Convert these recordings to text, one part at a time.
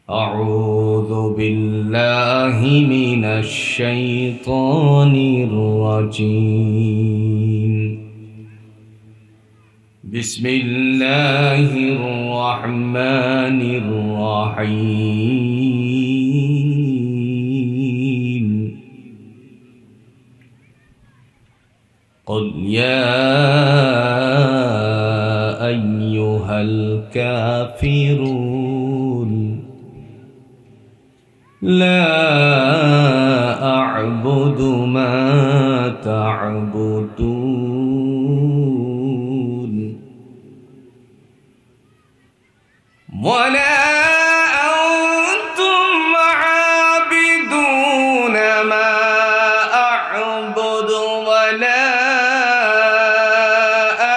أعوذ بالله من الشيطان الرجيم. بسم الله الرحمن الرحيم. قل يا أيها الكافرون لا أعبد ما تعبدون ولا أنتم عابدون ما أعبد ولا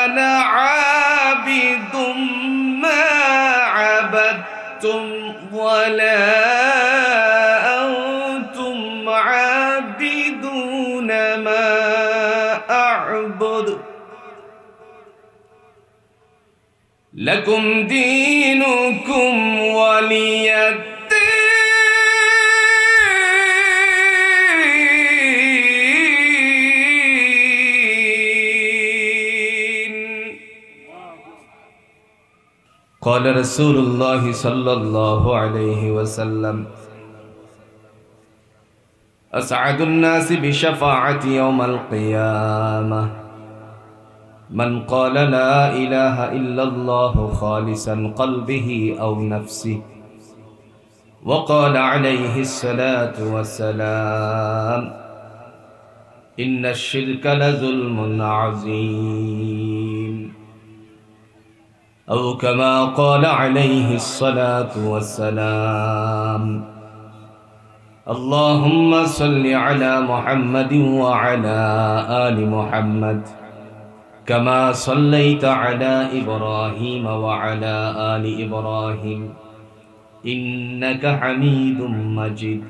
أنا عابد ما عبدتم ولا لكم دينكم ولي الدين. قال رسول الله صلى الله عليه وسلم: أسعد الناس بشفاعة يوم القيامة من قال لا إله إلا الله خالصا قلبه أو نفسه وقال عليه الصلاة والسلام: إن الشرك لظلم عظيم، أو كما قال عليه الصلاة والسلام. اللهم صل على محمد وعلى آل محمد كما صليت على إبراهيم وعلى آل إبراهيم إنك حميد مجيد.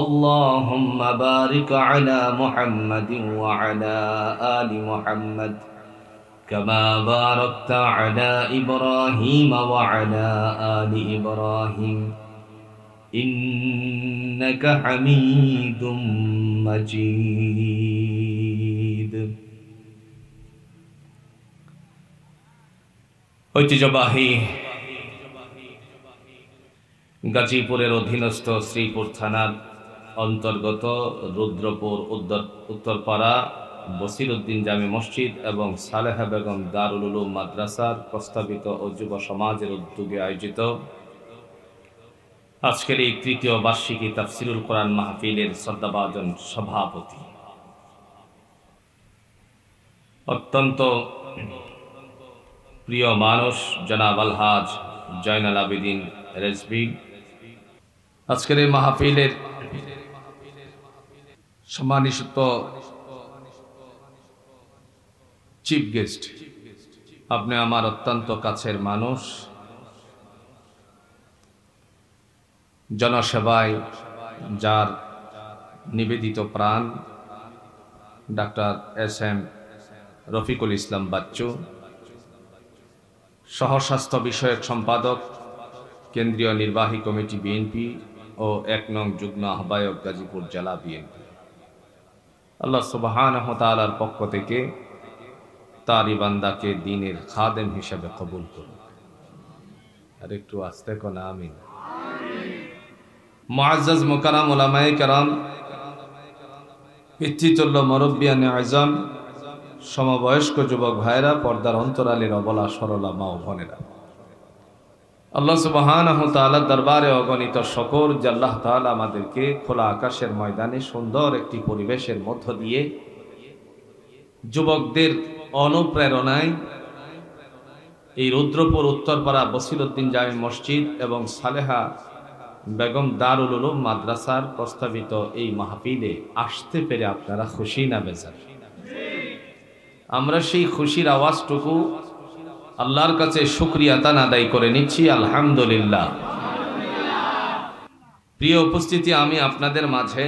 اللهم بارك على محمد وعلى آل محمد كما باركت على إبراهيم وعلى آل إبراهيم إنك حميد مجيد. ঐতিহ্যবাহী গাজীপুরের অধীনস্থ শ্রীপুর থানার অন্তর্গত রুদ্রপুর উত্তরপাড়া বসিরউদ্দিন জামে মসজিদ এবং সালেহা বেগম দারুল উলুম মাদ্রাসার প্রস্তাবিত ও যুব সমাজের উদ্যোগে আয়োজিত আজকের এই তৃতীয় বার্ষিকী তাফসিরুল কোরআন মাহফিলের শ্রদ্ধাভাজন সভাপতি, অত্যন্ত প্রিয় মানুষ জনাব আলহাজ জয়নাল আবেদিন রেজভী, আজকের এই মাহফিলের সম্মানিত চিফ গেস্ট, আপনি আমার অত্যন্ত কাছের মানুষ, জনসেবায় যার নিবেদিত প্রাণ ডাক্তার এস.এম. রফিকুল ইসলাম বাচ্চু, সহস্বাস্থ্য বিষয়ক সম্পাদক কেন্দ্রীয় নির্বাহী কমিটি বিএনপি ও ১ নং যুগ্ম আহ্বায়ক গাজীপুর জেলা বিএনপি। আল্লাহ সুবহানাহু ওয়া তাআলার পক্ষ থেকে তারই বান্দাকে দ্বীনের খাদেম হিসেবে কবুল করুন। আর একটু আস্তে কোন আমিন। মুআজ্জাজ মুকাররম উলামায়ে কেরাম, পিতৃতুল্য মুরব্বিয়ানে আযম, সমবয়স্ক যুবক ভাইরা, পর্দার অন্তরালের অবলা সরলা মা ও বোনেরা, আল্লাহ সুবহানাহু ওয়া তাআলার দরবারে অগণিত শুকর যে আল্লাহ তাআলা আমাদেরকে খোলা আকাশের ময়দানে সুন্দর একটি পরিবেশের মধ্য দিয়ে যুবকদের অনুপ্রেরণায় এই রুদ্রপুর উত্তরপাড়া বসিরউদ্দিন জামে মসজিদ এবং সালেহা বেগম দারুল উলুম মাদ্রাসার প্রস্তাবিত এই মাহফিলে আসতে পেরে আপনারা খুশি না বেজার? আমরা সেই খুশির আওয়াজটুকু আল্লাহর কাছে শুকরিয়া তান আদায় করে নিচ্ছি, আলহামদুলিল্লাহ। প্রিয় উপস্থিতি, আমি আপনাদের মাঝে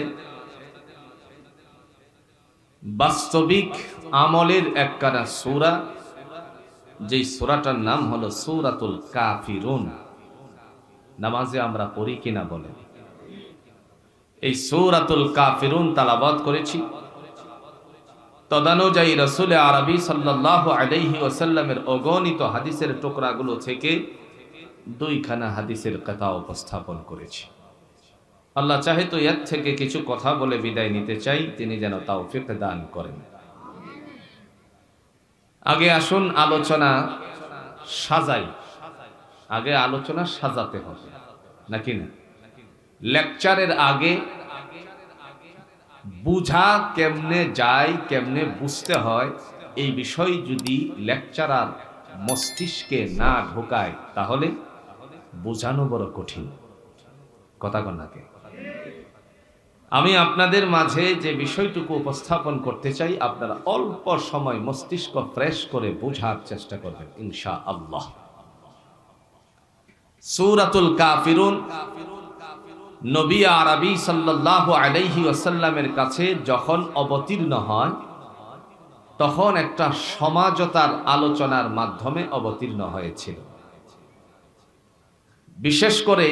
বাস্তবিক আমলের একখানা সূরা, যেই সূরাটার নাম হলো সূরাতুল কাফিরুন। নামাজে আমরা পড়ি কিনা বলেন। এই সূরাতুল কাফিরুন তেলাওয়াত করেছি, তদানুযায়ী রাসূল আরবি সাল্লাল্লাহু আলাইহি ওয়াসাল্লামের অগণিত হাদিসের টুকরাগুলো থেকে দুইখানা হাদিসের কথা উপস্থাপন করেছি। আল্লাহ চাহে তো এর থেকে কিছু কথা বলে বিদায় নিতে চাই, তিনি যেন তৌফিক দান করেন। আগে আসুন আলোচনা সাজাই, আগে আলোচনা সাজাতে হবে নাকি না? লেকচারের আগে বুঝা কেমনে যায়, কেমনে বুঝতে হয়, এই বিষয় যদি লেকচারার মস্তিষ্কে না ঢোকায় তাহলে বোঝানো বড় কঠিন। কথা কন্যাকে আমি আপনাদের মাঝে যে বিষয়টুকু উপস্থাপন করতে চাই, আপনারা অল্প সময় মস্তিষ্ক ফ্রেশ করে বোঝার চেষ্টা করবেন ইনশাআল্লাহ। সূরাতুল কাফিরুন নবী আরবি সাল্লাল্লাহু আলাইহি ওয়াসাল্লামের কাছে যখন অবতীর্ণ হয় তখন একটা সমাজতার আলোচনার মাধ্যমে অবতীর্ণ হয়েছিল। বিশেষ করে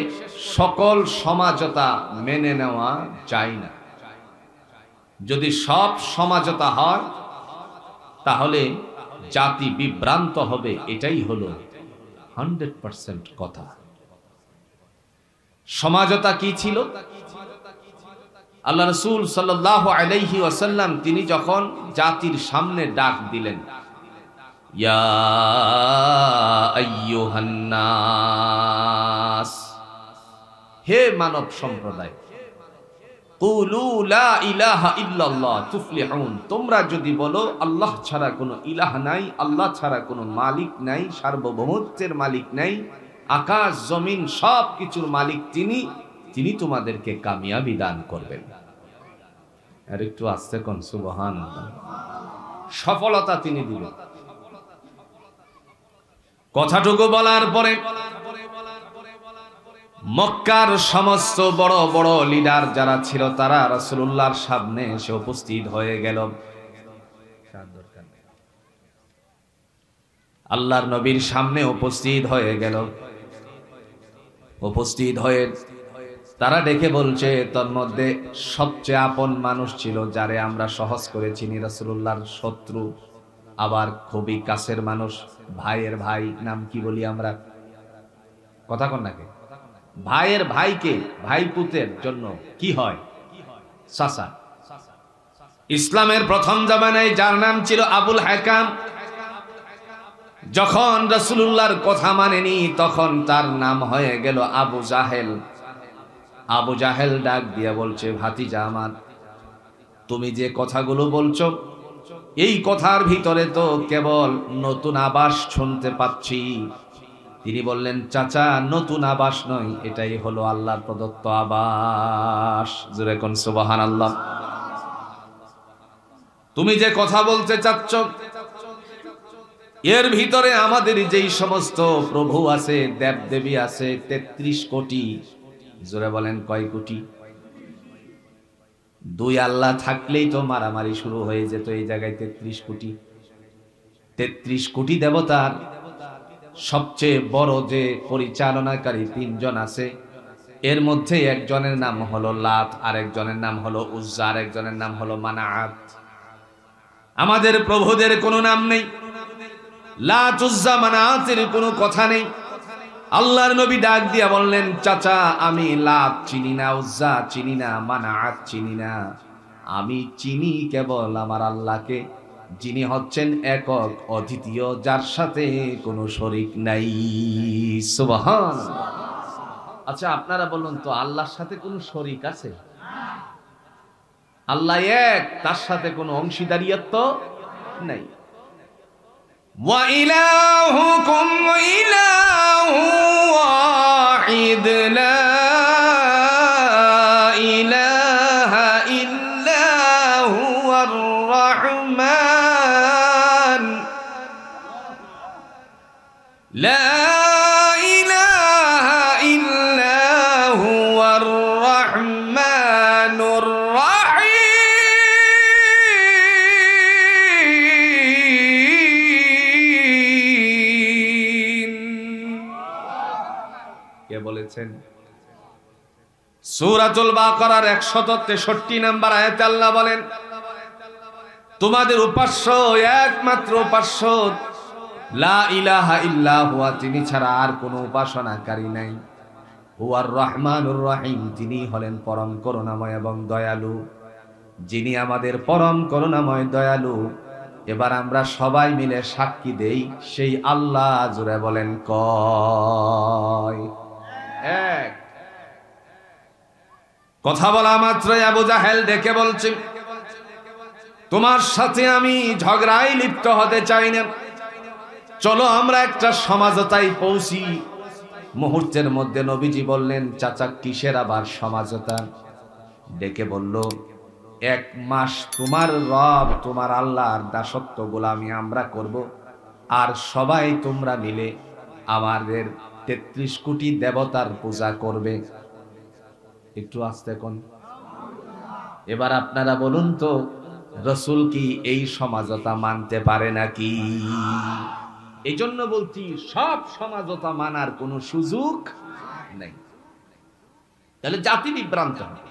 সকল সমাজতা মেনে নেওয়া যায় না। যদি সব সমাজতা হয় তাহলে জাতি বিভ্রান্ত হবে, এটাই হলো 100% কথা। সমাজতা কি ছিল? আল্লাহ রাসূল সাল্লাল্লাহু আলাইহি ওয়াসাল্লাম তিনি যখন জাতির সামনে ডাক দিলেন, ইয়া আইয়ুহান নাস, হে মানব সম্প্রদায়, কুলু লা ইলাহা ইল্লাল্লাহ তুফলিহুন, তোমরা যদি বলো আল্লাহ ছাড়া কোনো ইলাহ নাই, আল্লাহ ছাড়া কোনো মালিক নাই, সার্বভৌমত্বের মালিক নাই, আকাশ জমিন সব কিছুর মালিক তিনি, তিনি তোমাদেরকে কামিয়াবি দান করবেন। আর একটু আস্তে কোন সুবহানাল্লাহ। সফলতা তিনি দিবেন। কথাটুকু বলার পরে মক্কার সমস্ত বড় বড় লিডার যারা ছিল তারা রাসূলুল্লাহর সামনে এসে উপস্থিত হয়ে গেল। আল্লাহর নবীর সামনে উপস্থিত হয়ে গেল। উপস্থিত হয়ে তারা দেখে বলছে, তোর মধ্যে সবচেয়ে আপন মানুষ ছিল যারে আমরা সহজ করে চিনি, রাসূলুল্লাহর শত্রু, আবার খুবই কাছের মানুষ, ভাইয়ের ভাই, নাম কি বলি আমরা? কথা কন নাকি? ভাইয়ের ভাইকে ভাইপুতের জন্য কি হয়? চাচা। ইসলামের প্রথম জামানায় যার নাম ছিল আবুল হাকাম, যখন রাসূলুল্লাহর কথা মানেনি তখন তার নাম হয়ে গেল আবু জাহেল। আবু জাহেল ডাক দিয়ে বলছে, ভাতিজা আমার, তুমি যে কথাগুলো বলছো এই কথার ভিতরে তো কেবল নতুন আবাস শুনতে পাচ্ছি। তিনি বললেন, চাচা নতুন আবাস নয়, এটাই হলো আল্লাহর প্রদত্ত আবাস। জোরে কোন সুবহানাল্লাহ। তুমি যে কথা বলতে চাচ্ছ এর ভিতরে আমাদের যেই সমস্ত প্রভু আছে, দেব দেবী আছে 33 কোটি। জোরে বলেন কয় কোটি? 2 আল্লাহ থাকলেই তো মারামারি শুরু হয়ে যেত এই জায়গায়। 33 কোটি, 33 কোটি দেবতার সবচেয়ে বড় যে পরিচালনাকারী 3 জন আছে, এর মধ্যে একজনের নাম হলো লাত, আরেকজনের নাম হলো উজ্জা, আরেকজনের নাম হলো মানাআত। আমাদের প্রভুদের কোনো নাম নেই, লাত উজ্জা মানাআতের কোনো কথা নেই। আল্লাহর নবী ডাক দিয়া বললেন, চাচা আমি লাত চিনি না, উজ্জা চিনি না, মানাআত চিনি না, আমি চিনি কেবল আমার আল্লাহকে, যিনি হচ্ছেন একক অদ্বিতীয়, যার সাথে কোনো শরীক নাই। সুবহানাল্লাহ। আচ্ছা আপনারা বলুন তো, আল্লাহর সাথে কোনো শরীক আছে? আল্লাহ এক, তার সাথে কোনো অংশীদারিত্ব নাই। ওয়া ইলাহুকুম ইলাহু ওয়াহিদ লা ইলাহা ইল্লা হুয়ার রাহমান লা ইলাহা ইল্লা হুয়ার রাহমানুর রাহিম। কে বলেছে? বলেছেন? সূরাতুল বাকারার 163 নম্বর আয়াতে আল্লাহ বলেন, তোমাদের উপাস্য একমাত্র উপাস্য লা ইলাহা ইল্লা হুয়া, তিনি ছাড়া আর কোনো উপাসনাকারী নাই। হুয়ার রহমানুর রহিম, তিনি হলেন পরম করুণাময় এবং দয়ালু। যিনি আমাদের পরম করুণাময় দয়ালু। এবার আমরা সবাই মিলে সাক্ষী দেই, সেই আল্লাহ। জোরে বলেন কয়? এক। কথা বলা মাত্রই আবু জাহেল ডেকে বলছে, তোমার সাথে আমি ঝগড়ায় লিপ্ত হতে চাই না, চলো আমরা একটা সমঝোতায় পৌঁছি। মুহূর্তের মধ্যে নবীজি বললেন, চাচা কিসের আবার সমঝোতা? ডেকে বলল, 1 মাস তোমার রব তোমার আল্লাহর দাসত্ব গোলামি আমরা করব, আর সবাই তোমরা মিলে আমাদের 33 কোটি দেবতার পূজা করবে। একটু আস্তে কোন। এবার আপনারা বলুন তো, রাসূল কি এই সমঝোতা মানতে পারে নাকি? এই জন্য বলছি, সব সমঝোতা মানার কোনো সুযোগ নেই, তাহলে জাতি বিভ্রান্ত হবে।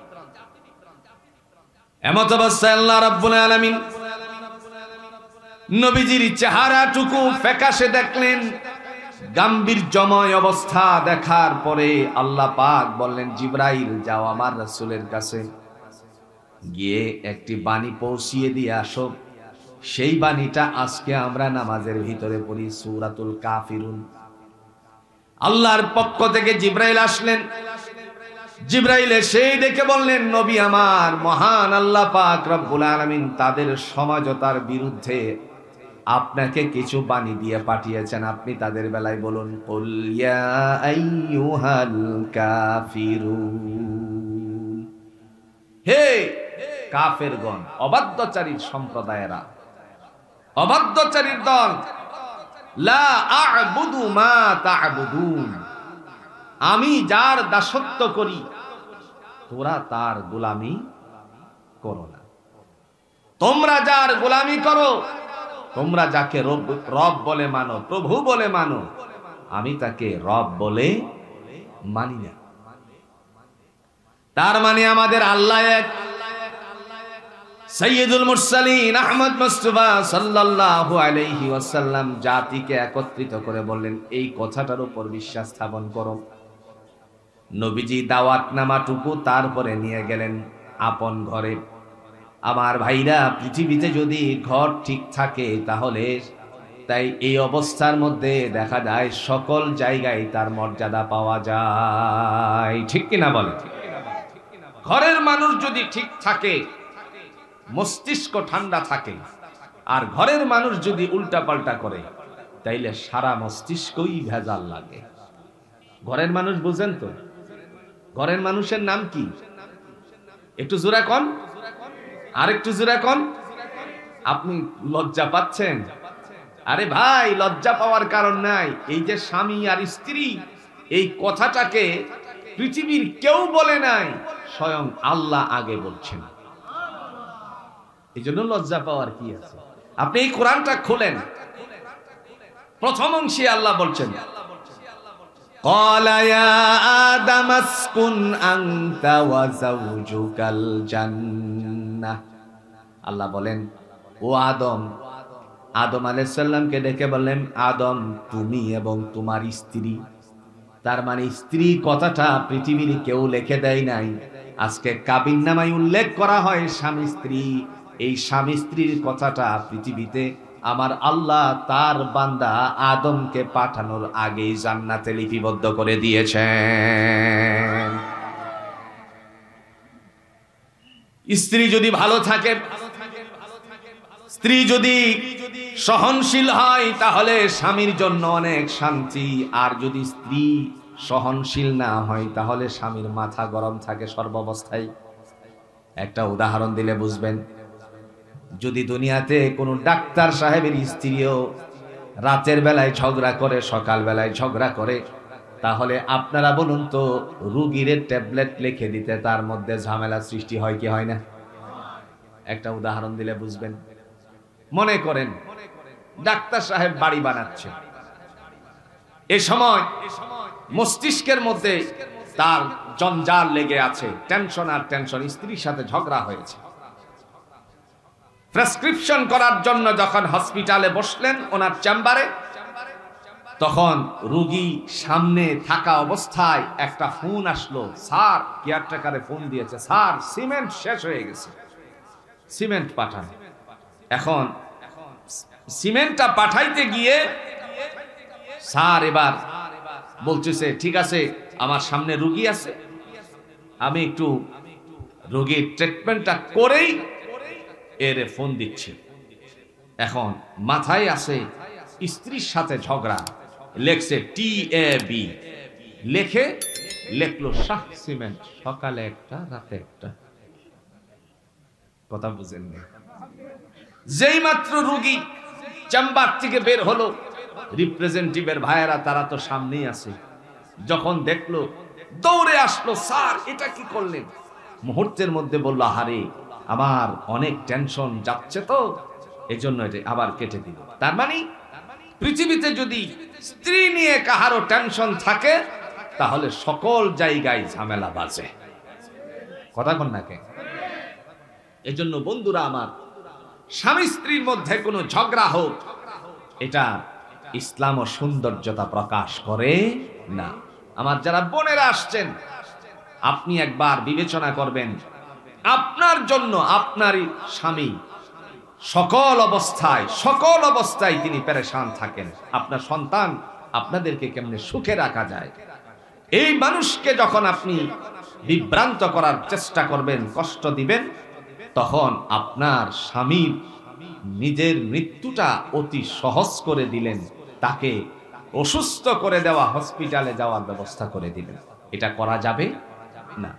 এমত অবস্থায় আল্লাহ রাব্বুল আলামিন নবীজির চেহারাটুকু ফ্যাকাশে দেখলেন। গাম্ভীর্যময় অবস্থা দেখার পরে আল্লাহ পাক বললেন, জিবরাইল যাও আমার রাসূলের কাছে গিয়ে একটি বাণী পৌঁছিয়ে দিয়ে আসো। সেই বাণীটা আজকে আমরা নামাজের ভিতরে পড়ি, সূরাতুল কাফিরুন। আল্লাহর পক্ষ থেকে জিবরাইল আসলেন। জিবরাইল এসে ডেকে বললেন, নবী আমার, মহান আল্লাহ পাক রব্বুল আলামিন তাদের সমঝোতার বিরুদ্ধে আপনাকে কিছু বাণী দিয়ে পাঠিয়েছেন, আপনি তাদের বেলায় বলুন, কুল ইয়া আইয়ুহাল কাফিরুন। হে কাফেরগণ, অবাধ্যচারীর সম্প্রদায়েরা, অবাধ্যচারীর দল, লা আ'বুদু মা তা'বুদুন, আমি যার দাসত্ব করি তোরা তার গোলামি করো না। তোমরা যার গোলামি করো, তোমরা যাকে রব বলে মানো, প্রভু বলে মানো, আমি তাকে রব বলে মানি না। তার মানে আমাদের আল্লাহ এক। সাইয়্যিদুল মুরসালিন আহমদ মুস্তাফা সাল্লাল্লাহু আলাইহি ওয়াসাল্লাম জাতিকে একত্রিত করে বললেন, এই কথাটার উপর বিশ্বাস স্থাপন করো। নবীজি দাওয়াতনামাটুকু তারপরে নিয়ে গেলেন আপন ঘরে। আমার ভাইরা, পৃথিবীতে যদি ঘর ঠিক থাকে তাহলে তাই এই অবস্থার মধ্যে দেখা যায় সকল জায়গায় তার মর্যাদা পাওয়া যায়, ঠিক কিনা বলে? ঘরের মানুষ যদি ঠিক থাকে, মস্তিষ্ক ঠান্ডা থাকে, আর ঘরের মানুষ যদি উল্টা পাল্টা করে, তাইলে সারা মস্তিষ্কই ভেজাল লাগে। ঘরের মানুষ বুঝেন তো? ঘরের মানুষের নাম কি? একটু জোরে কোন, আর একটু জোরে কোন। আপনি লজ্জা পাচ্ছেন? আরে ভাই, লজ্জা পাওয়ার কারণ নাই। এই যে স্বামী আর স্ত্রী, এই কথাটাকে পৃথিবীর কেউ বলে নাই, স্বয়ং আল্লাহ আগে বলছেন। এই জন্য লজ্জা পাওয়ার কি আছে? আপনি এই কোরআনটা খোলেন, প্রথম অংশে আল্লাহ বলছেন, ক্বালা ইয়া আদাম আসকুন আনতা ওয়া যাওজুকাল জান্নাহ। আল্লাহ বলেন, ও আদম, আদম আলাইহিস সালামকে ডেকে বললেন, আদম, তুমি এবং তোমার স্ত্রী। তার মানে স্ত্রী কথাটা পৃথিবীর কেউ লিখে দেয় নাই। আজকে কাবিননামায় উল্লেখ করা হয় স্বামী স্ত্রী। এই স্বামী স্ত্রীর কথাটা পৃথিবীতে আমার আল্লাহ তার বান্দা আদমকে পাঠানোর আগেই জান্নাতে লিপিবদ্ধ করে দিয়েছেন। স্ত্রী যদি ভালো থাকে, স্ত্রী যদি সহনশীল হয়, তাহলে স্বামীর জন্য অনেক শান্তি। আর যদি স্ত্রী সহনশীল না হয়, তাহলে স্বামীর মাথা গরম থাকে সর্বাবস্থায়। একটা উদাহরণ দিলে বুঝবেন। যদি দুনিয়াতে কোনো ডাক্তার সাহেবের স্ত্রীও রাতের বেলায় ঝগড়া করে, সকাল বেলায় ঝগড়া করে, তাহলে আপনারা বলুন তো, রোগীর ট্যাবলেট লিখে দিতে তার মধ্যে ঝামেলা সৃষ্টি হয় কি হয় না? একটা উদাহরণ দিলে বুঝবেন। মনে করেন ডাক্তার সাহেব বাড়ি বানাচ্ছে, এ সময় মস্তিষ্কের মধ্যে তার জঞ্জাল লেগে আছে, টেনশন আর টেনশন, স্ত্রীর সাথে ঝগড়া হয়েছে। প্রেসক্রিপশন করার জন্য যখন হসপিটালে বসলেন ওনার চেম্বারে, তখন রোগী সামনে থাকা অবস্থায় একটা ফোন আসলো। স্যার, কেয়ারটেকারে ফোন দিয়েছে, স্যার সিমেন্ট শেষ হয়ে গেছে, সিমেন্ট পাঠান। এখন সিমেন্টটা পাঠাইতে গিয়ে স্যার এবার বলতেছে, ঠিক আছে আমার সামনে রোগী আছে, আমি একটু রোগীর ট্রিটমেন্টটা করেই এর ফোন দিচ্ছি। এখন মাথায় আছে স্ত্রীর সাথে ঝগড়া, লেখছে TAB, লেখলো শাহ সিমেন্ট, সকালে একটা রাতে একটা। কথা বুঝেন না? যেই মাত্র রোগী চেম্বার থেকে বের হলো, রিপ্রেজেন্টেটিভের ভাইয়েরা তারা তো সামনেই আছে, যখন দেখলো দৌড়ে আসলো, স্যার এটা কি করলেন? মুহূর্তের মধ্যে বলল, আরে আমার অনেক টেনশন যাচ্ছে তো এজন্য এটা আবার কেটে দিল। তার মানে পৃথিবীতে যদি স্ত্রী নিয়ে কাহারও টেনশন থাকে তাহলে সকল জায়গায় ঝামেলা বাজে। কথা কন নাকি? এজন্য বন্ধুরা আমার, স্বামী স্ত্রীর মধ্যে কোনো ঝগড়া হোক, এটা ইসলাম ও সৌন্দর্যতা প্রকাশ করে না। আমার যারা বোনেরা আসছেন, আপনি একবার বিবেচনা করবেন, আপনার জন্য আপনারই স্বামী সকল অবস্থায় তিনি পেরেশান থাকেন। আপনার সন্তান আপনাদেরকে কেমনে সুখে রাখা যায়, এই মানুষকে যখন আপনি বিভ্রান্ত করার চেষ্টা করবেন, কষ্ট দিবেন, তখন আপনার স্বামীর নিজের মৃত্যুটা অতি সহজ করে দিলেন, তাকে অসুস্থ করে দেওয়া, হসপিটালে যাওয়ার ব্যবস্থা করে দিলেন। এটা করা যাবে না।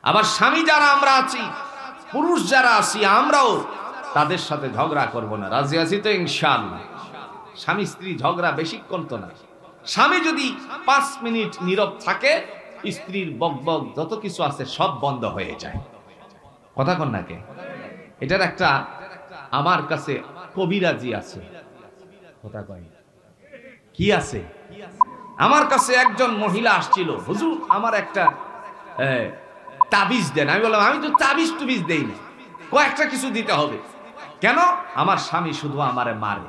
আবার স্বামী যারা আমরা আছি, পুরুষ যারা আছি, আমরাও তাদের সাথে ঝগড়া করব না। রাজি আছি তো ইনশাআল্লাহ? স্বামী স্ত্রী ঝগড়া বেশিক্ষণ তো না। স্বামী যদি 5 মিনিট নীরব থাকে, স্ত্রীর বকবক যত কিছু আছে সব বন্ধ হয়ে যায়। কথা কন নাকি? এটার একটা আমার কাছে কবিরাজি আছে। কথা কয় কি আছে? আমার কাছে একজন মহিলা আসছিল, হুজুর আমার একটা তাবিজ দেন। আমি বললাম, আমি তো তাবিজ টুবিজ দেই না, কয়েকটা কিছু দিতে হবে। কেন? আমার স্বামী শুধু আমারে মারে।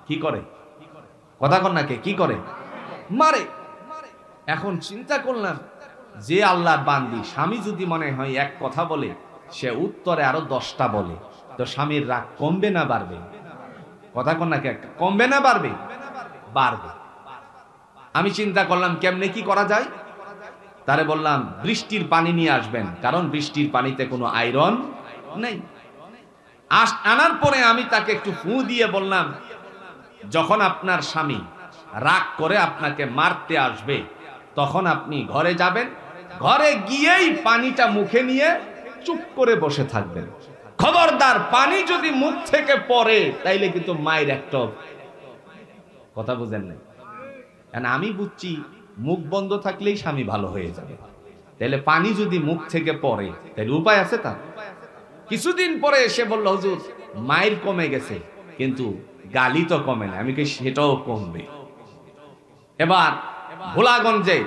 কি করে? কথা কন নাকি? কি করে? মারে। এখন চিন্তা করলাম, যে আল্লাহর বান্দি, স্বামী যদি মনে হয় এক কথা বলে, সে উত্তরে আরো 10টা বলে, তো স্বামীর রাগ কমবে না বাড়বে? কথা কন নাকি? কমবে না বাড়বে? বাড়বে। আমি চিন্তা করলাম কেমনে কি করা যায়। তারে বললাম, বৃষ্টির পানি নিয়ে আসবেন, কারণ বৃষ্টির পানিতে কোনো আয়রন নেই। আনার পরে আমি তাকে একটু ফু দিয়ে বললাম, যখন আপনার স্বামী রাগ করে আপনাকে মারতে আসবে, তখন আপনি ঘরে যাবেন, ঘরে গিয়েই পানিটা মুখে নিয়ে চুপ করে বসে থাকবেন। খবরদার পানি যদি মুখ থেকে পড়ে তাইলে কিন্তু মায়ের একটা। কথা বুঝেন নাই? আমি বুঝছি মুখ বন্ধ থাকলেই স্বামী ভালো হয়ে যাবে, তাহলে পানি যদি মুখ থেকে পড়ে তাহলে উপায় আছে তার? কিছুদিন পরে এসে বলল, হুজুর মায়ের কমে গেছে কিন্তু গালি তো কমে না। আমি কি সেটাও কমবে? এবার ভোলাগঞ্জে,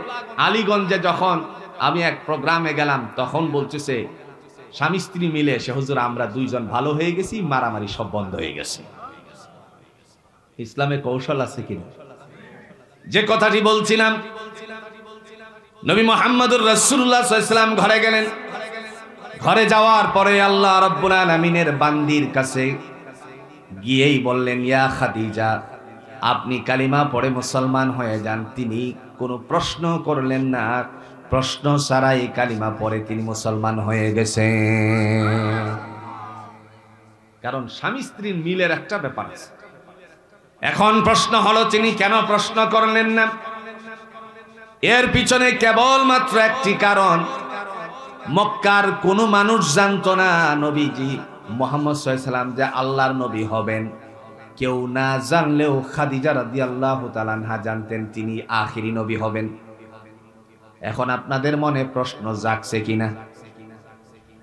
আলীগঞ্জে যখন আমি এক প্রোগ্রামে গেলাম, তখন বলতেছে স্বামী স্ত্রী মিলে এসে, হুজুর আমরা দুইজন ভালো হয়ে গেছি, মারামারি সব বন্ধ হয়ে গেছে। ইসলামে কৌশল আছে কিনা? যে কথাটি বলছিলাম, নবী মুহাম্মদুর রাসূলুল্লাহ সাল্লাল্লাহু আলাইহি ওয়াসাল্লাম ঘরে গেলেন। ঘরে যাওয়ার পরে আল্লাহ রাব্বুল আলামিনের বান্দির কাছে গিয়েই বললেন, ইয়া খাদিজা, আপনি কালিমা পড়ে মুসলমান হয়ে যান। তিনি কোনো প্রশ্ন করলেন না, প্রশ্ন ছাড়াই কালিমা পড়ে তিনি মুসলমান হয়ে গেছেন। কারণ স্বামী স্ত্রীর মিলের একটা ব্যাপার আছে। এখন প্রশ্ন হলো, তিনি কেন প্রশ্ন করলেন না? এর পিছনে কেবলমাত্র একটি কারণ, মক্কার কোনো মানুষ জানতো না নবীজি মুহাম্মদ সাল্লাল্লাহু আলাইহি ওয়াসাল্লাম যে আল্লাহর নবী হবেন। কেউ না জানলেও খাদিজা রাদিয়াল্লাহু তাআলা আনহা জানতেন তিনি আখিরি নবী হবেন। এখন আপনাদের মনে প্রশ্ন জাগছে কিনা,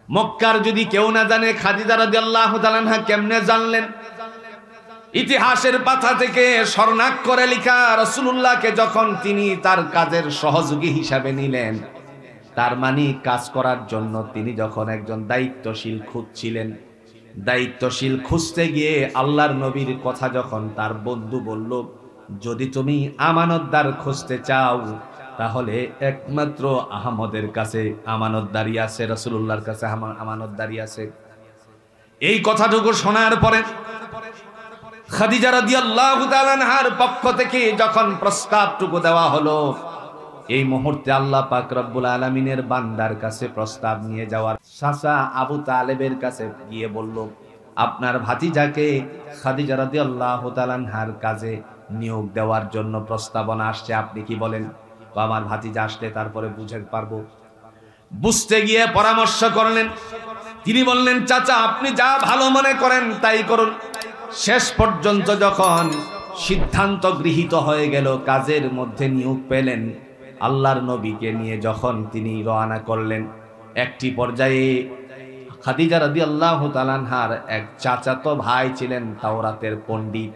মক্কার যদি কেউ না জানে, খাদিজা রাদিয়াল্লাহু তাআলা আনহা কেমনে জানলেন? ইতিহাসের পাতা থেকে স্বর্ণাক্ষরে লেখা রাসূলুল্লাহকে যখন তিনি তার কাজের সহযোগী হিসাবে নিলেন, তার মানে কাজ করার জন্য তিনি যখন একজন দায়িত্বশীল খুঁজছিলেন, দায়িত্বশীল খুঁজতে গিয়ে আল্লাহর নবীর কথা যখন তার বন্ধু বলল, যদি তুমি আমানতদার খুঁজতে চাও তাহলে একমাত্র আহমদের কাছে আমানতদারি আছে, রাসূলুল্লাহর কাছে আমানতদারি আছে। এই কথাটুকু শোনার পরে খাদিজা রাদিয়াল্লাহু তাআলা আনহার পক্ষ থেকে যখন প্রস্তাবটুকু দেওয়া হলো, এই মুহূর্তে আল্লাহ পাক রব্বুল আলামিনের বান্দার কাছে প্রস্তাব নিয়ে যাওয়ার চাচা আবু তালেবের কাছে গিয়ে বলল, আপনার ভাতিজাকে খাদিজা রাদিয়াল্লাহু তাআলা আনহার কাজে নিয়োগ দেওয়ার জন্য প্রস্তাবনা আসছে, আপনি কি বলেন? তো আমার ভাতিজা আসলে তারপরে বুঝে পারবো। বুঝতে গিয়ে পরামর্শ করলেন, তিনি বললেন, চাচা আপনি যা ভালো মনে করেন তাই করুন। শেষ পর্যন্ত যখন সিদ্ধান্ত গৃহীত হয়ে গেল, কাজের মধ্যে নিয়োগ পেলেন, আল্লাহর নবীকে নিয়ে যখন তিনি রওনা করলেন, একটি পর্যায়ে খাদিজা রাদিয়াল্লাহু তাআলা আনহার এক চাচাতো ভাই ছিলেন তাওরাতের পণ্ডিত,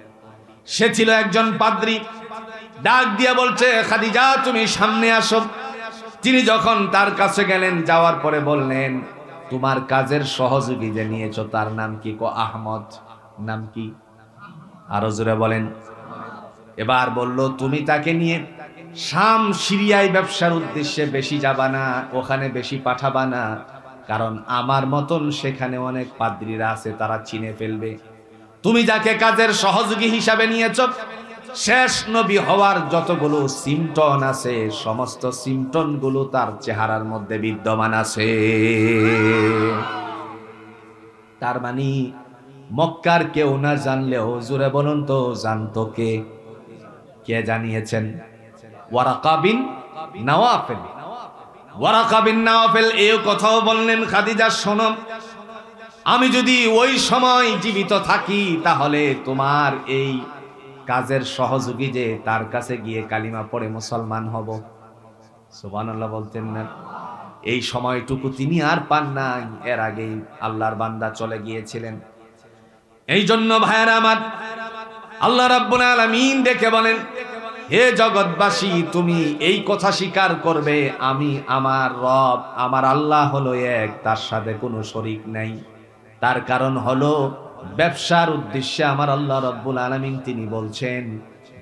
সে ছিল একজন পাদ্রী। ডাক দিয়ে বলছে, খাদিজা তুমি সামনে আসো। তিনি যখন তার কাছে গেলেন, যাওয়ার পরে বললেন, তোমার কাজের সহযোগী যে নিয়েছো তার নাম কি? আহমদ। নাম কি? আরো জোরে বলেন। এবার বলল, তুমি তাকে নিয়ে শাম সিরিয়ায় ব্যবসার উদ্দেশ্যে বেশি যাবা না, ওখানে বেশি পাঠাবা না, কারণ আমার মতন সেখানে অনেক পাদ্রীরা আছে, তারা চিনে ফেলবে। তুমি যাকে কাজের সহযোগী হিসাবে নিয়েছো, শেষ নবী হওয়ার যতগুলো সিমটন আছে সমস্ত সিমটন গুলো তার চেহারার মধ্যে বিদ্যমান আছে। তার মানে মক্কার কেউ না জানলেও, জোরে বলুন তো, জানতো কে? কে জানিয়েছেন? Waraqa bin নওয়াফেল। ওয়ারাকা বিন নওয়াফেল এই কথাও বললেন, খাদিজা শোনো, আমি যদি ওই সময় জীবিত থাকি তাহলে তোমার এই কাজের সহযোগী যে তার কাছে গিয়ে কালিমা পড়ে মুসলমান হব। সুবহানাল্লাহ বলতেন না? এই সময়টুকু তিনি আর পান নাই, এর আগেই আল্লাহর বান্দা চলে গিয়েছিলেন। এই জন্য ভাইয়েরা আমার, আল্লাহ রাব্বুল আলামিন দেখে বলেন, হে জগৎবাসী তুমি এই কথা স্বীকার করবে, আমি আমার রব, আমার আল্লাহ হলো এক, তার সাথে কোনো শরীক নাই। তার কারণ হলো ব্যবসার উদ্দেশ্যে আমার আল্লাহ রাব্বুল আলামিন তিনি বলছেন,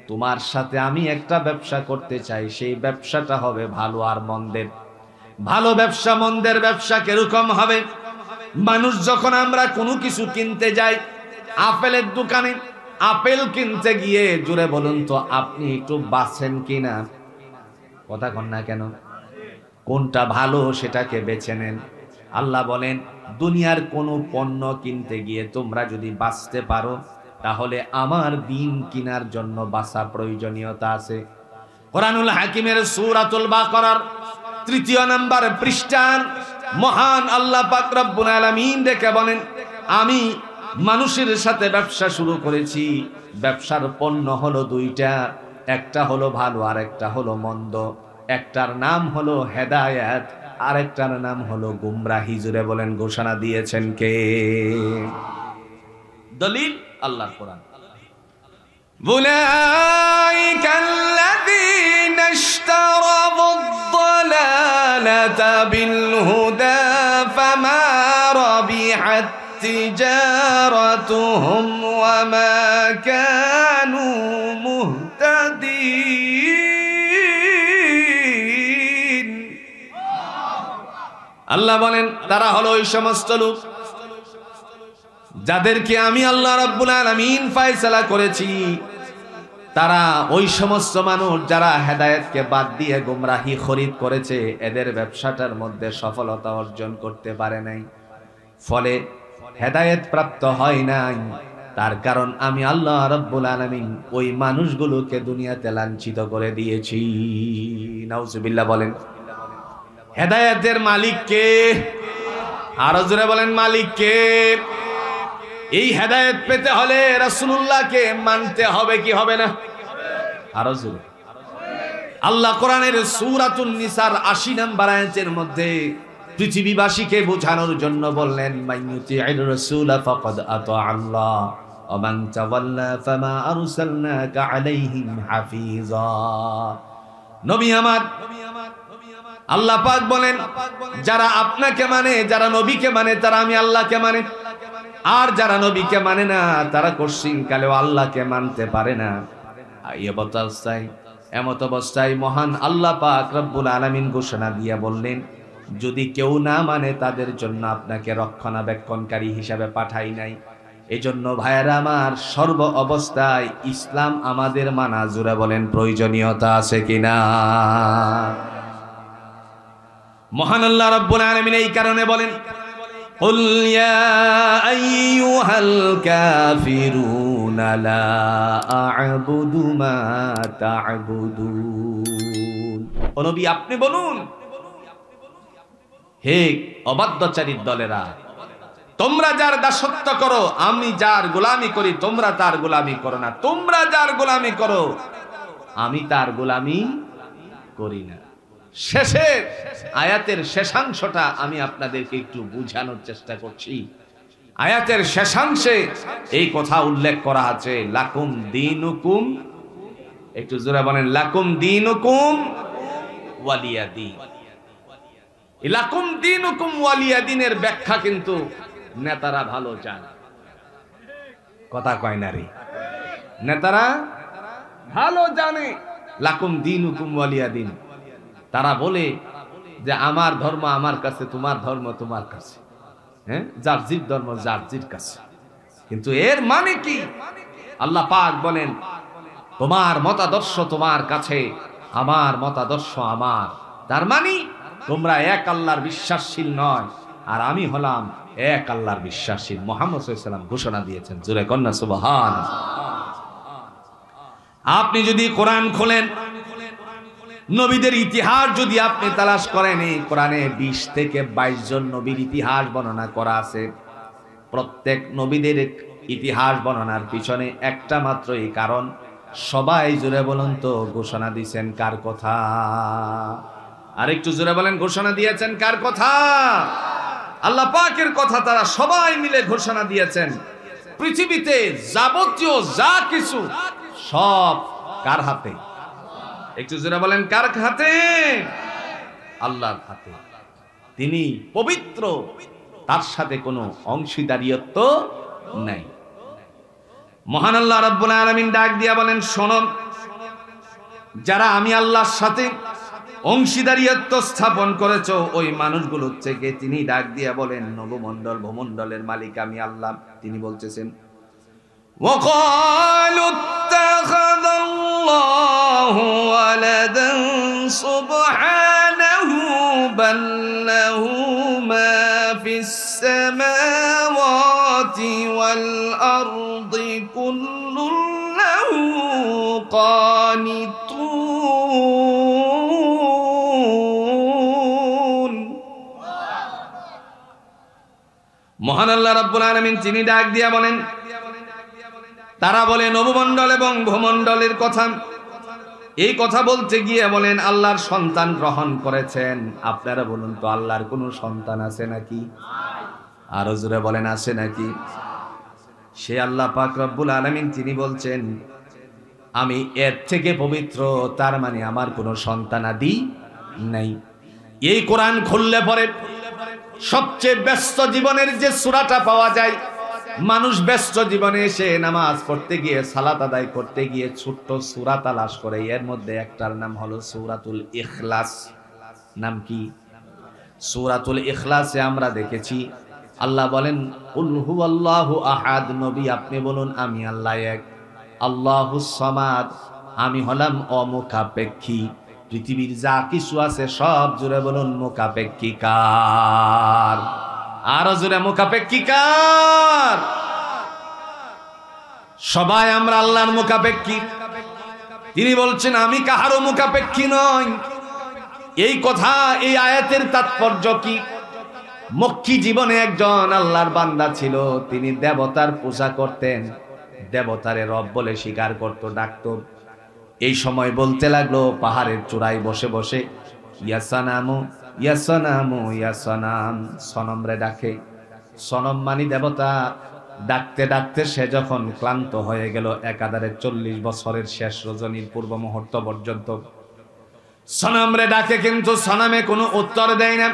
তোমার সাথে আমি একটা ব্যবসা করতে চাই, সেই ব্যবসাটা হবে ভালো আর মন্দের। ভালো ব্যবসা মন্দের ব্যবসা কিরকম হবে? মানুষ যখন আমরা কোনো কিছু কিনতে যাই, আপেলের দোকানে আপেল কিনতে গিয়ে, জুড়ে বলুন তো, আপনি একটু বাছেন কিনা? কথা কন না কেন? কোনটা ভালো সেটাকে বেছে নেন। আল্লাহ বলেন, দুনিয়ার কোনো পণ্য কিনতে গিয়ে তোমরা যদি বাঁচতে পারো তাহলে আমার দিন কিনার জন্য বাঁচা প্রয়োজনীয়তা আছে। কোরআনুল হাকিমের সূরাতুল বাকারার 3 নম্বর পৃষ্ঠার মহান আল্লাহ পাক রব্বুল আলামিন দেখে বলেন, আমি মানুষের সাথে ব্যবসা শুরু করেছি, ব্যবসার পণ্য হলো দুইটা, একটা হলো ভালো আর একটা হলো মন্দ। একটার নাম হলো হেদায়েত, আরেকটার নাম হলো গুমরাহি। জুড়ে বলেন, ঘোষণা দিয়েছেন কে? দলিল আল্লাহর কোরআন। উলাইকাল্লাযীনা ইশতারাবুদ-দালালাতা বিল-হুদা ফামা রাবিহাত তিজারাতুহুম ওয়া মা কানু মুহতাদিন। আল্লাহ বলেন, তারা হলো ওই সমস্ত লোক যাদেরকে আমি আল্লাহ রাব্বুল আলামিন ফয়সালা করেছি। তারা ওই সমস্ত মানুষ যারা হেদায়েতকে বাদ দিয়ে গোমরাহি খরিদ করেছে, এদের ব্যবসাটার মধ্যে সফলতা অর্জন করতে পারে নাই, ফলে হেদায়েত প্রাপ্ত হয় নাই। তার কারণ আমি আল্লাহ রাব্বুল আলামিন ওই মানুষগুলোকে দুনিয়াতে লাঞ্ছিত করে দিয়েছি। নাউজুবিল্লাহ বলেন। হেদায়েতের মালিক কে? আরো জোরে বলেন, মালিক কে? এই হেদায়েত পেতে হলে রাসূলুল্লাহকে মানতে হবে কি হবে না? আরো জোরে। আল্লাহ কোরআনের সূরাতুন নিসার ৮০ নম্বর আয়াতের মধ্যে পৃথিবীবাসীকে বোঝানোর জন্য বললেন, মাইয়ুতি'র রাসূলা ফাকাদ আতা আল্লাহ, ومن تولى فما أرسلناك عليهم حفيظا নবী আমার আল্লাহ পাক বলেন যারা আপনাকে মানে যারা নবীকে মানে তারা আমি আল্লাহকে মানে আর যারা নবীকে মানে না তারা কোশ্চিনকালেও আল্লাহকে মানতে পারে না এমত অবস্থায় মহান আল্লাহ পাক রব্বুল আলামিন ঘোষণা দিয়ে বললেন যদি কেউ না মানে তাদের জন্য আপনাকে রক্ষণাবেক্ষণকারী হিসাবে পাঠাই নাই। এজন্য ভাইয়েরা আমার সর্ব অবস্থায় ইসলাম আমাদের মানা জুড়ে বলেন প্রয়োজনীয়তা আছে কিনা। মহান আল্লাহ রাব্বুল আলামিন এই কারণে বলেন কুল ইয়া আইয়ুহাল কাফিরুনা লা আ'বুদু মা তা'বুদুন। ও নবী আপনি বলুন হে অবাধ্যচারীর দলেরা তোমরা যার দাসত্ব করো আমি যার গোলামি করি তোমরা তার গোলামি করো না, তোমরা যার গোলামি করো আমি তার গোলামি করি না। শেষের আয়াতের শেষাংশটা আমি আপনাদেরকে একটু বুঝানোর চেষ্টা করছি। আয়াতের শেষাংশে এই কথা উল্লেখ করা আছে লাকুম দীনুকুম, একটু জোরে বলেন লাকুম দীনুকুম ওয়ালিয়া দীন। লাকুম দীনুকুম ওয়ালিয়া দীনের ব্যাখ্যা কিন্তু নেতারা ভালো জানে, কথা কয় না রে, নেতারা ভালো জানে লাকুম দীনুকুম ওয়ালিয়া দীন। তারা বলে যে আমার ধর্ম আমার কাছে, তোমার ধর্ম তোমার কাছে, হ্যাঁ যার জির ধর্ম যার জির কাছে। কিন্তু এর মানে কি? আল্লাহ পাক বলেন তোমার মতাদর্শ তোমার কাছে, আমার মতাদর্শ আমার। তার মানে তোমরা এক আল্লাহর বিশ্বাসশীল নয় আর আমি হলাম এক আল্লাহর বিশ্বাসশীল। মুহাম্মদ সাল্লাল্লাহু আলাইহি ওয়াসাল্লাম ঘোষণা দিয়েছেন, জোরে কন্যা সুবহানাল্লাহ। আপনি যদি কোরআন খোলেন, নবীদের ইতিহাস যদি আপনি তালাশ করেন, এই কোরআনে 20 থেকে 22 জন নবীর ইতিহাস বর্ণনা করা আছে। প্রত্যেক নবীদের ইতিহাস বর্ণনার পিছনে একটা মাত্রই কারণ, সবাই জোরে বলুন তো ঘোষণা দিয়েছেন কার কথা? আরেকটু জোরে বলেন ঘোষণা দিয়েছেন কার কথা? আল্লাহ পাকের কথা। তারা সবাই মিলে ঘোষণা দিয়েছেন পৃথিবীতে যাবতীয় যা কিছু সব কার হাতে? একটু জোরে বলেন কার হাতে? আল্লাহর হাতে। তিনি পবিত্র, তার সাথে কোনো অংশীদারিত্ব নাই। মহান আল্লাহ রাব্বুল আলামিন ডাক দিয়া বলেন শোনো, যারা আমি আল্লাহর সাথে অংশীদারিত্ব স্থাপন করেছো ওই মানুষগুলো থেকে তিনি ডাক দিয়া বলেন নবমণ্ডল ভূমণ্ডলের মালিক আমি আল্লাহ। তিনি বলতেছেন وقالوا اتخذ الله ولدا سبحانه بل له ما في السماوات والأرض كل له قانتون। মহান আল্লাহ রাব্বুল আলামিন তিনি ডাক দিয়া বলেন, তারা বলে নবমণ্ডল এবং ভূমণ্ডলের কথা। এই কথা বলতে গিয়ে বলেন আল্লাহর সন্তান গ্রহণ করেছেন। আপনারা বলুন তো আল্লাহর কোনো সন্তান আছে নাকি? আরো জোরে বলেন আছে নাকি? সে আল্লাহ পাক রব্বুল আলামিন তিনি বলছেন আমি এর থেকে পবিত্র, তার মানে আমার কোনো সন্তানাদি নাই। এই কোরআন খুললে পরে সবচেয়ে ব্যস্ত জীবনের যে সূরাটা পাওয়া যায়, মানুষ ব্যস্ত জীবনে এসে নামাজ পড়তে গিয়ে সালাত আদায় করতে গিয়ে ছোট্ট সূরা তালাশ করে, এর মধ্যে একটার নাম হলো সূরাতুল ইখলাস। নাম কি? সূরাতুল ইখলাসে আমরা দেখেছি আল্লাহ বলেন কুল হুয়াল্লাহু আহাদ। নবী আপনি বলুন আমি আল্লাহ এক, আল্লাহুস সামাদ, আমি হলাম অমুখাপেক্ষী। পৃথিবীর যা কিছু আছে সব জুড়ে বলুন মুখাপেক্ষী কার? আরো জোরে মুখাপেক্ষী কার? সবাই আমরা আল্লাহর মুখাপেক্ষী। তিনি বলছেন আমি কাহারও মুখাপেক্ষী নই। এই কথা, এই আয়াতের তাৎপর্য কি? মক্কি জীবনে একজন আল্লাহর বান্দা ছিল, তিনি দেবতার পূজা করতেন, দেবতারে রব বলে স্বীকার করত, ডাকত। এই সময় বলতে লাগলো পাহাড়ের চূড়ায় বসে বসে ইয়াসানামু ইয়াসানামু ইয়াসানাম, সনম রে ডাকে। সনম মানি দেবতা, ডাকতে ডাকতে সে যখন ক্লান্ত হয়ে গেল, একাধারে 40 বছরের শেষ রজনীর পূর্ব মুহূর্ত পর্যন্ত সনামরে ডাকে, কিন্তু সনামে কোনো উত্তর দেয় না।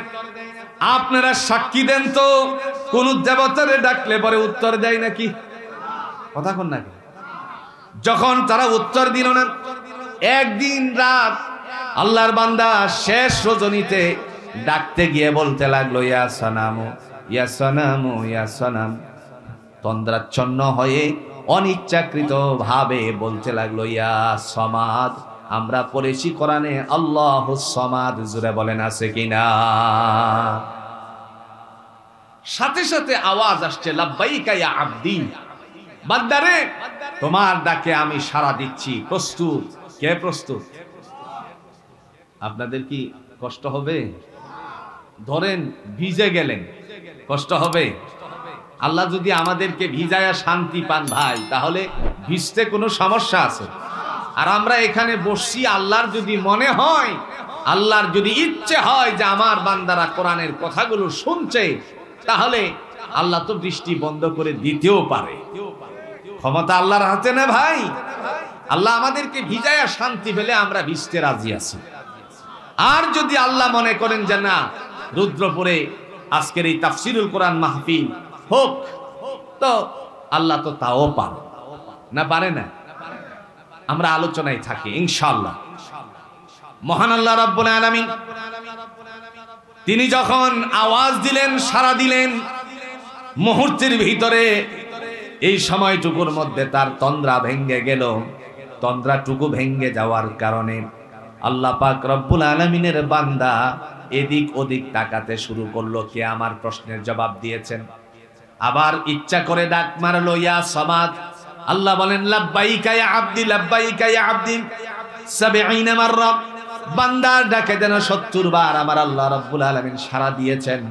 আপনারা সাক্ষী দেন তো, কোন দেবতারে ডাকলে পরে উত্তর দেয় নাকি? কথা কোন নাকি? যখন তারা উত্তর দিল না, একদিন রাত আল্লাহর বান্দা শেষ রজনীতে ডাকতে গিয়ে বলতে লাগলো, ইয়া সনামু ইয়া সনামু ইয়া সনাম। তন্দ্রাচ্ছন্ন হয়ে অনিচ্ছাকৃত ভাবে বলতে লাগলো, ইয়া সমাদ। আমরা পড়েছি কোরআনে আল্লাহুস সমাদ, জোরে বলেন আছে কিনা? সাথে সাথে আওয়াজ আসছে, লাব্বাইকা ইয়া আবদি, বান্দারে তোমার ডাকে আমি সাড়া দিচ্ছি, প্রস্তুত। কে প্রস্তুত? আপনাদের কি কষ্ট হবে? ধরেন ভিজে গেলেন, কষ্ট হবে? আল্লাহ যদি আমাদেরকে ভিজায়া শান্তি পান ভাই, তাহলে ভিজতে কোনো সমস্যা আছে? আর আমরা এখানে বসছি, আল্লাহর যদি মনে হয়, আল্লাহর যদি ইচ্ছে হয় যে আমার বান্দারা কোরআনের কথাগুলো শুনছে, তাহলে আল্লাহ তো বৃষ্টি বন্ধ করে দিতেও পারে। ক্ষমতা আল্লাহর হাতে না ভাই। আল্লাহ আমাদেরকে ভিজায়া শান্তি পেলে আমরা ভিজতে রাজি আছি। আর যদি আল্লাহ মনে করেন যে না, রুদ্রপুরে আজকের এই তাফসিরুল কোরআন মাহফিল হোক, তো আল্লাহ তো তাও পারে না, পারে না? আমরা আলোচনায় থাকি ইনশাআল্লাহ। মহান আল্লাহ রাব্বুল আলামিন তিনি যখন আওয়াজ দিলেন, সাড়া দিলেন, মুহূর্তের ভিতরে এই সময়টুকুর মধ্যে তার তন্দ্রা ভেঙ্গে গেল। তন্দ্রাটুকু ভেঙ্গে যাওয়ার কারণে আল্লাহ পাক রব্বুল আলামিনের বান্দা এদিক ওদিক তাকাতে শুরু করলো, কে আমার প্রশ্নের জবাব দিয়েছেন। আবার ইচ্ছা করে ডাক মারলো, ইয়া সমাদ। আল্লাহ বলেন, লাব্বাইকা ইয়া আবদি, লাব্বাইকা ইয়া আবদি 70 মাররা। বান্দার ডাকে যেন 70 বার আমার আল্লাহ রাব্বুল আলামিন সাড়া দিয়েছেন।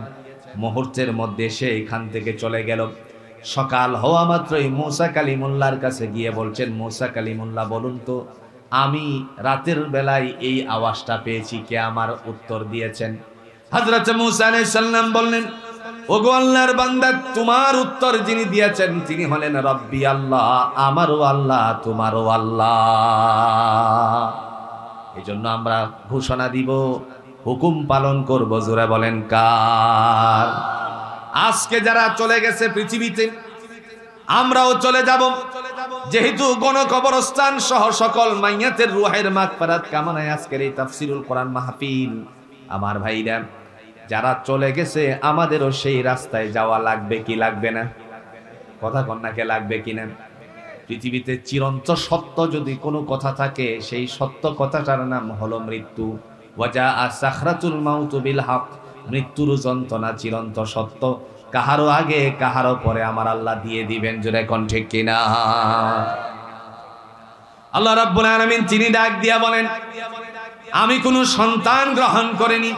মুহূর্তের মধ্যে সে এখান থেকে চলে গেল। সকাল হওয়া মাত্রই মুসা কালিমুল্লাহর কাছে গিয়ে বলছেন, মুসা কালিমুল্লাহ বলুন তো, আমি রাতের বেলায় এই আওয়াজটা পেয়েছি, কে আমার উত্তর দিয়েছেন? হযরত মুসা আলাইহিস সালাম বললেন, ওগো আল্লাহর বান্দা, তোমার উত্তর যিনি দিয়েছেন তিনি হলেন রব্বি আল্লাহ, আমারও আল্লাহ, তোমারও আল্লাহ। এজন্য আমরা ঘোষণা দিব, হুকুম পালন করব, জোরে বলেন কার? আজকে যারা চলে গেছে পৃথিবীতে, আমরাও চলে যাব। যেহেতু গণকবরস্থান সহ সকল মাইয়াতের রুহের মাগফিরাত কামনায় আজকের এই তাফসিরুল কোরআন মাহফিল, আমার ভাইরা যারা চলে গেছে, আমাদেরও সেই রাস্তায় যাওয়া লাগবে কি লাগবে না? কথা কন্যাকে লাগবে কিনা? পৃথিবীতে চিরন্তন সত্য যদি কোনো কথা থাকে, সেই সত্য কথাটার নাম হলো মৃত্যু। ওয়াজা সাখরাতুল মাউত বিল হক, মৃত্যুর যন্ত্রণা চিরন্তন সত্য। কাহারও আগে কাহারও পরে আমার আল্লাহ দিয়ে দিবেন, জোরে কোন ঠিক কিনা? আল্লাহ রাব্বুল আলামিন তিনি ডাক দিয়া বলেন, আমি কোনো সন্তান গ্রহণ করিনি,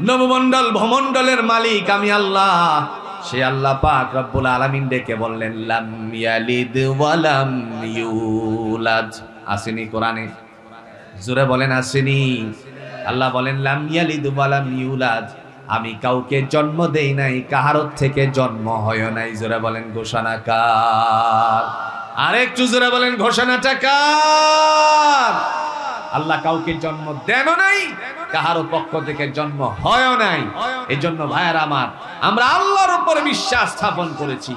নবমণ্ডল ভূমণ্ডলের মালিক আমি আল্লাহ। সে আল্লাহ পাক রব্বুল আলামিন ডেকে বললেন, লাম ইয়ালিদ ওয়া লাম ইউলাদ। আসেনি কোরআনে? জোরে বলেন আসেনি? আল্লাহ বলেন, লাম ইয়ালিদ ওয়া লাম ইউলাদ, আমি কাউকে জন্ম দেই নাই, কাহার থেকে জন্ম হয় নাই। জোরে বলেন ঘোষণা কার? আরেকটু জোরে বলেন ঘোষণাটা কার? আল্লাহ কাউকে জন্ম দেন নাই, কাহারও পক্ষ থেকে জন্ম হয় নাই। এই জন্য ভাইয়েরা আমার, আমরা আল্লাহর উপর বিশ্বাস স্থাপন করেছি।